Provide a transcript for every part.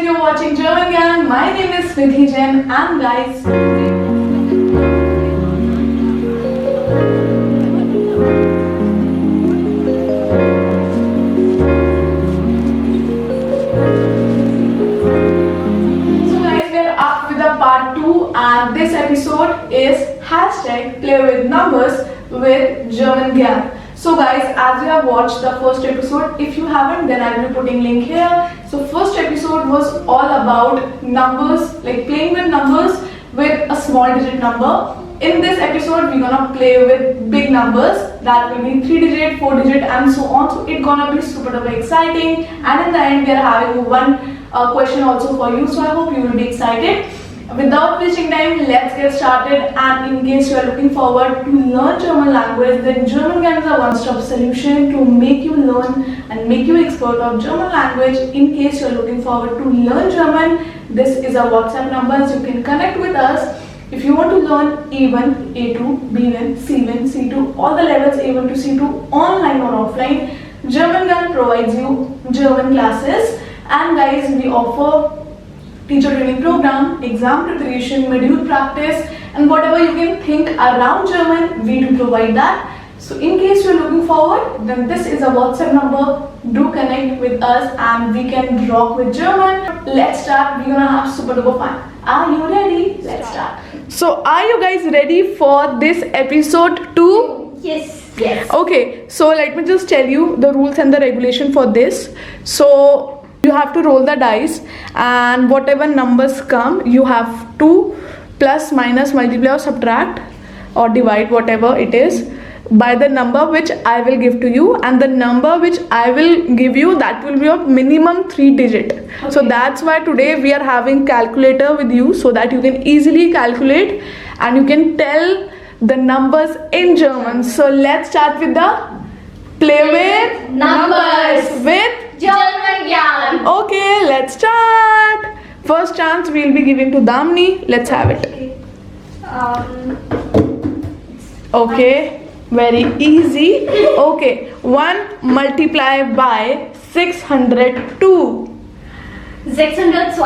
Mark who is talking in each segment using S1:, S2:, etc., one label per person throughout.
S1: you're watching German Gang. My name is Nidhi Jain and guys, we're up with the part 2 and this episode is hashtag play with numbers with German Gang. So guys, as you have watched the first episode, if you haven't, then I will be putting link here. So first episode was all about numbers, like playing with numbers with a small digit number. In this episode, we're gonna play with big numbers that will be 3 digit, 4 digit and so on. So it's gonna be super duper exciting. And in the end, we are having one question also for you. So I hope you will be excited. Without wasting time, let's get started. And in case you are looking forward to learn German language, then German Gang is a one-stop solution to make you learn and make you expert of German language. In case you are looking forward to learn German, this is a WhatsApp number, so you can connect with us. If you want to learn A1, A2, B1, C1, C2, all the levels A1 to C2 online or offline, German Gang provides you German classes. And guys, we offer teacher training program, exam preparation, module practice and whatever you can think around German, we do provide that. So in case you're looking forward, then this is a WhatsApp number. Do connect with us and we can rock with German. Let's start. We're gonna have super duper fun. Are you ready? Let's start. So are you guys ready for this episode 2?
S2: Yes. Yes.
S1: Okay, so let me just tell you the rules and the regulation for this. So you have to roll the dice and whatever numbers come, you have to plus, minus, multiply or subtract or divide, whatever it is, by the number which I will give to you, and the number which I will give you, that will be of minimum 3 digit. Okay. So that's why today we are having calculator with you, so that you can easily calculate and you can tell the numbers in German. So let's start with the play with
S2: Numbers
S1: with
S2: German Gang.
S1: Okay, let's start. First chance we'll be giving to Damni. Let's have it. Okay, very easy. Okay, 1 multiplied by 602.
S2: 602.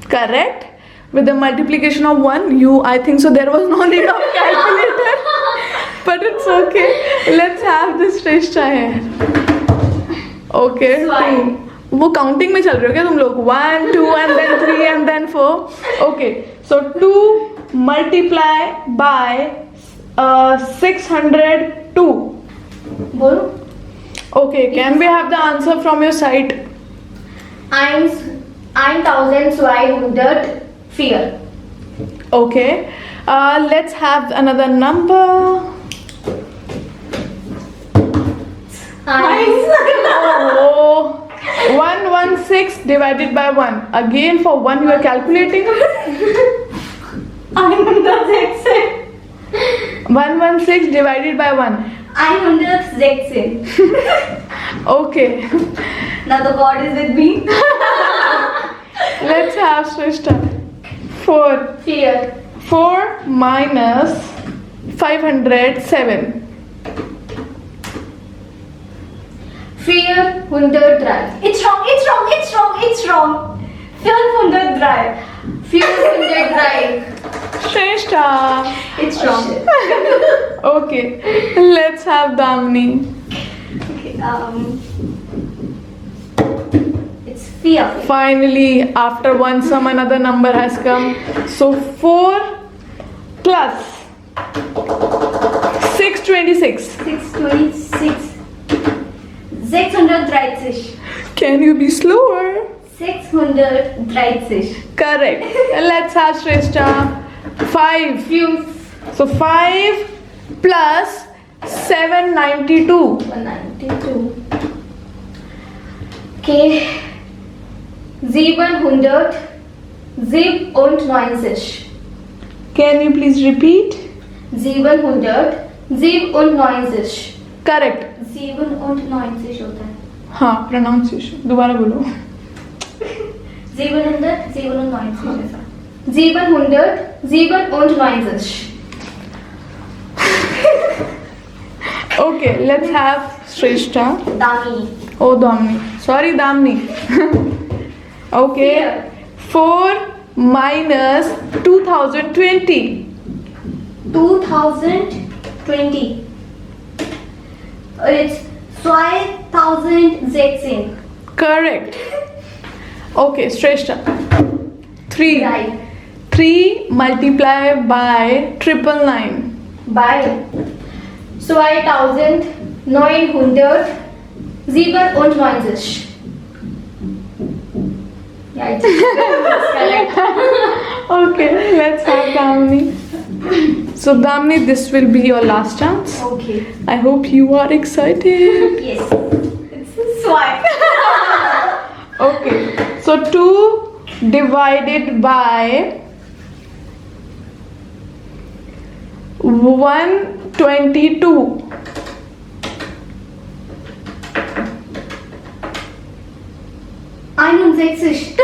S1: Correct. With the multiplication of 1, I think so there was no need of calculator. But it's okay. Let's have this Shrestha here. Okay, 2. वो counting में चल रहे हो क्या तुम लोग? 1, 2 and then 3 and then 4. Okay, so 2 multiply by 602.
S2: बोलो.
S1: Okay, can we have the answer from your side?
S2: 1204.
S1: Okay, let's have another number. Oh, 116 divided by 1. Again for 1 you are calculating. 116 divided by 1.
S2: 116.
S1: Okay.
S2: Now the God is with me.
S1: Let's have Shrestha. 4. 4 minus 507.
S2: 403. It's wrong. 403. 403.
S1: Shrestha.
S2: It's wrong.
S1: Okay. Let's have Damni.
S2: Okay, it's 4.
S1: Finally, after one sum, another number has come. So 4 plus 626.
S2: 626. 630.
S1: Can you be slower?
S2: 630.
S1: Correct. Let's have Shrestha. 5. So 5 plus 792.
S2: 192. Okay. 797.
S1: Can you please repeat?
S2: 797.
S1: Correct.
S2: 97 होता है.
S1: हाँ, pronunciation. दोबारा बोलो.
S2: 797 ऐसा. 797.
S1: Okay, let's have Shrestha.
S2: Dami.
S1: Oh, Damni. Sorry, Damni. Okay.
S2: Fear.
S1: 4 minus 2020.
S2: 2020. It's 2016.
S1: Correct. Okay, Shrestha. 3.
S2: Right.
S1: 3 multiplied by 999.
S2: By 2997. Yeah, it's correct.
S1: Okay, let's have Damni. So Damni, this will be your last chance.
S2: Okay.
S1: I hope you are excited.
S2: Yes. It's a swipe.
S1: Okay, so 2 divided by 122.
S2: Einundsechzig.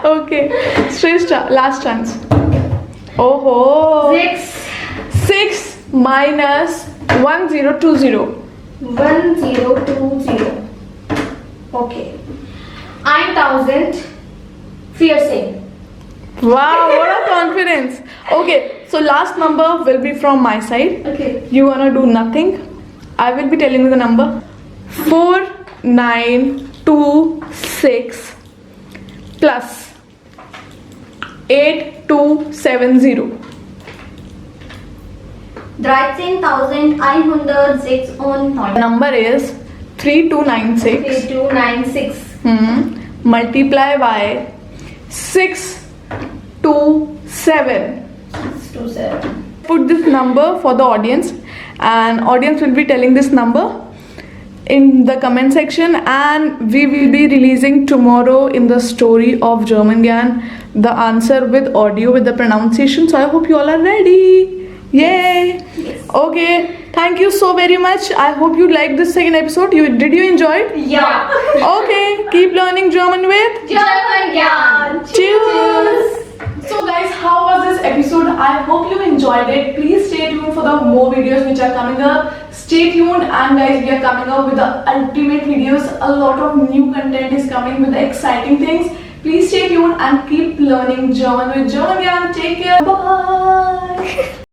S1: Okay, Shrestha, last chance. Oh,
S2: Six.
S1: 6 minus 1020.
S2: 1020. Okay. 1014.
S1: Wow, what a confidence. Okay, so last number will be from my side.
S2: Okay.
S1: You wanna do nothing. I will be telling you the number. 4926 plus 8270.
S2: 13,196.
S1: Number is 3296.
S2: 3296.
S1: Multiply by 627.
S2: 627.
S1: Put this number for the audience, and audience will be telling this number in the comment section, and we will be releasing tomorrow in the story of German Gyan the answer with audio with the pronunciation. So I hope you all are ready. Yay!
S2: Yes.
S1: Okay, thank you so very much. I hope you liked this second episode. Did you enjoy it?
S2: Yeah.
S1: Okay, keep learning German with
S2: German Gyan.
S1: Cheers! So guys, how was this episode? I hope you enjoyed it. Please stay tuned for the more videos which are coming up. Stay tuned, and guys, we are coming up with the ultimate videos. A lot of new content is coming with the exciting things. Please stay tuned and keep learning German with German Gyan. Take care. Bye.